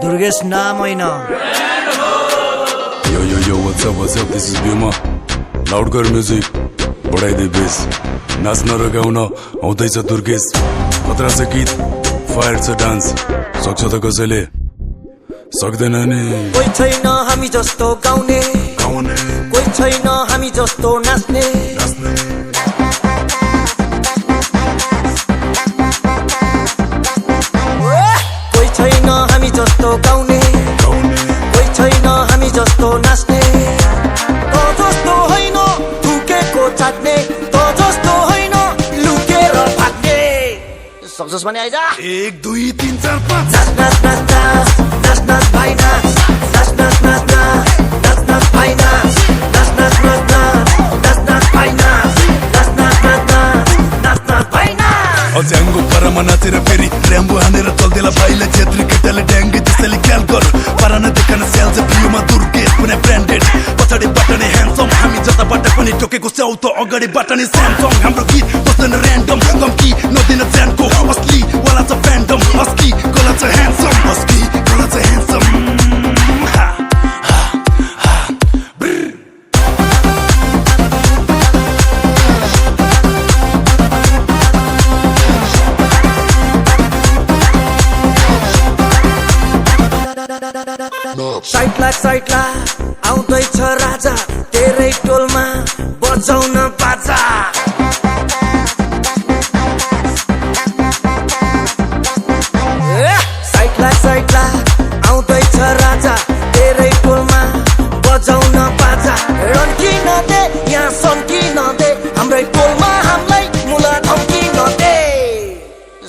दुर्गेश नाम होइन। Yo, what's up, this is Bhima. Loud कर म्युजिक, बढाइदे बेस। नाच्न र गाउन आउँदैछ दुर्गेश। खतरा छ गीत, फायर छ डान्स। सक्छ त कसैले? सक्दैन नि। कोही छैन हामी जस्तो गाउने, कोही छैन हामी जस्तो नाच्ने। कोही छैन हामी जस्तो गाउने, कोही छैन हामी जस्तो नाच्ने। त जस्तो होइन थुकेको चाट्ने, त जस्तो होइन लुकेर भाग्ने। सक्छस् भने आइज। 1 2 3 4 5 नाच नाच नाच नाच नाच नाच भाइ नाच नाच नाच नाच नाच नाच भाइ नाच नाच नाच नाच नाच नाच भाइ नाच नाच नाच नाच नाच नाच भाइ नाच। अझ्याङ्गो पारामा नाचेर फेरि ऱ्याम्बो हानेर चल्देला भाइले छेत्री केटाले ड्याङ्गे त्यसैले ख्याल गर पारा नदेखान स्याल्छ प्रियोमा दुर्गेश पुनै ब्रान्डेड पछाडिबाट नै ह्यान्डसम हामी जताबाट पनि टोकेको स्याउ त अगाडिबाट नै स्यामसङ हाम्रो गीत बस्दैन ऱ्यान्डम कम्की नदिन च्यानको असली वाला छ फ्यान्डम अस्की गला छ ह्यान्डसम अस्की गला छ ह्यान्डसम। साइटला आउँदैछ राजा तेरै टोलमा बजाउन बाजा। साइटला आउँदैछ राजा तेरै टोलमा बजाउन बाजा। रन्किन दे यहाँ सन्किन दे हाम्रै टोलमा हामीलाई मुला धम्किन दे।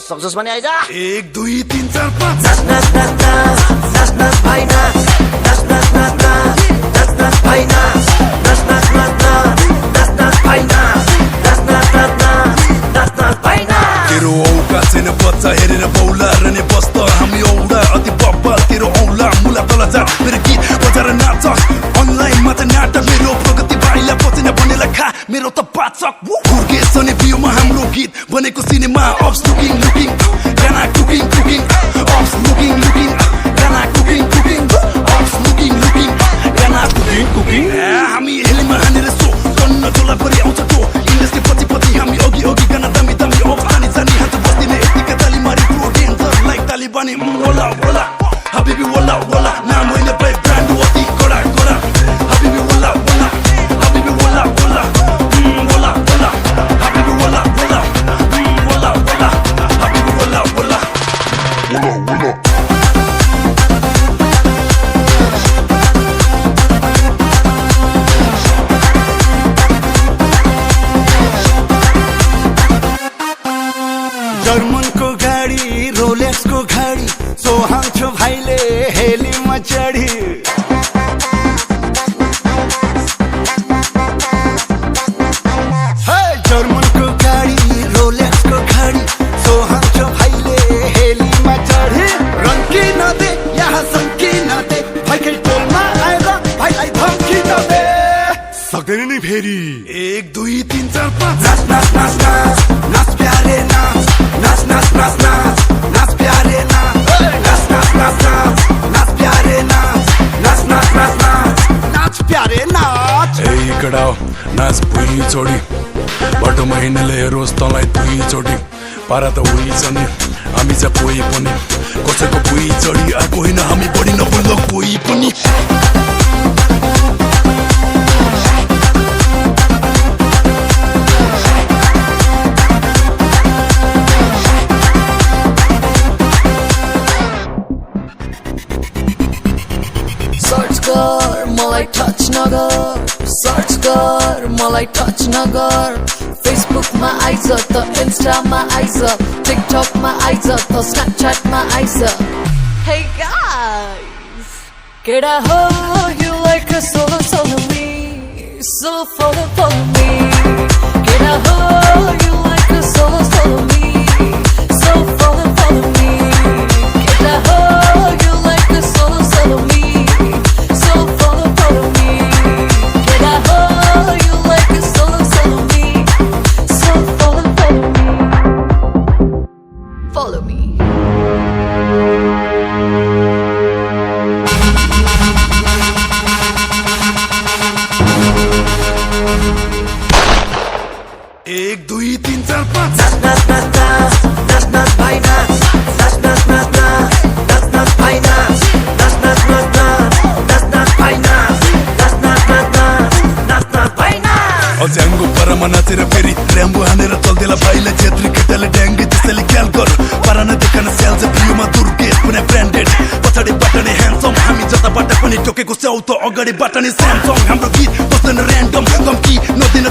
सक्छस् भने आइज। 1 2 3 4 5 नाच नाच नाच नाच नाच नाच भाइ नाच नाच नाच नाच नाच नाच नाच भाइ नाच नाच नाच नाच नाच नाच नाच भाइ नाच नाच नाच नाच नाच नाच नाच भाइ नाच। तेरो औका छैन बच्चा हेरेर बौला रहने बस्छ हामी औडा अति बब्बा तेरो औला मुला तल जा मेरो गीत बजार नाच अनलाइनमा त नाटक मेरो प्रगति भाइलाई पसेन भनेर खा मेरो त पाचक दुर्गेश अनि बियोमा हाम्रो गीत बनेको सिनेमा अप्स लुकिङ गाना कुकिङ अप्स लुकिङ गाना कुकिङ अप्स लुकिङ गाना कुकिङ हामी हेलीमा हानेर सो कन्न झोला परि आउँछ टो इन्डस्ट्री पछि हामी अघि गाना दामी अप्स जानी हात बस्दिने यतिकै ताली मारी प्रो डेन्जर लाइक ताली बानी वला हबिबी वला नाम होइन ब्रेक ब्रान्ड अति कडा हबिबी वला हबिबी वला हबिबी वला हबिबी वला जर्मनको गाडी रोलेक्सको घडी सोहाउँछु भाइले हेलीमा चढी। जर्मनको गाडी रोलेक्सको घडी सोहाउँछु भाइले हेलीमा चढी। रन्किन दे यहाँ सन्किन दे भाइकै टोलमा आएर भाइलाई धम्किन दे। सक्दैन नि फेरि 1 2 3 4 5 नाच नाच नाच नाच नाच प्यारे नाच नाच नाच नाच नाच नाच प्यारे नाच नाच नाच नाच नाच नाच प्यारे नाच नाच नाच नाच नाच नाच प्यारे नाच। ए इकडा नाच भुइँ छोडी बाटोमा हिँड्नेले हेरोस् तँलाई 2 चोटि पारा त उही छ नि हामी चाहिँ कोही पनि कसैको भुइँ चढी आएको होइन हामी बढी नबोल्द कोही पनि। मलाई टच नगर सर्च कर मलाई टच नगर फेसबुकमा आइज त इन्स्टामा आइज टिकटकमा आइज त स्न्यापच्याटमा आइज। Hey guys, केडा हो you like a solo me so follow me केडा हो you like a solo me so follow me केडा हो you like a solo me follow me. च्याउ त अगाडिबाट नि स्यामसङ हाम्रो गीत बस्दैन ऱ्यान्डम कम्ती नदिन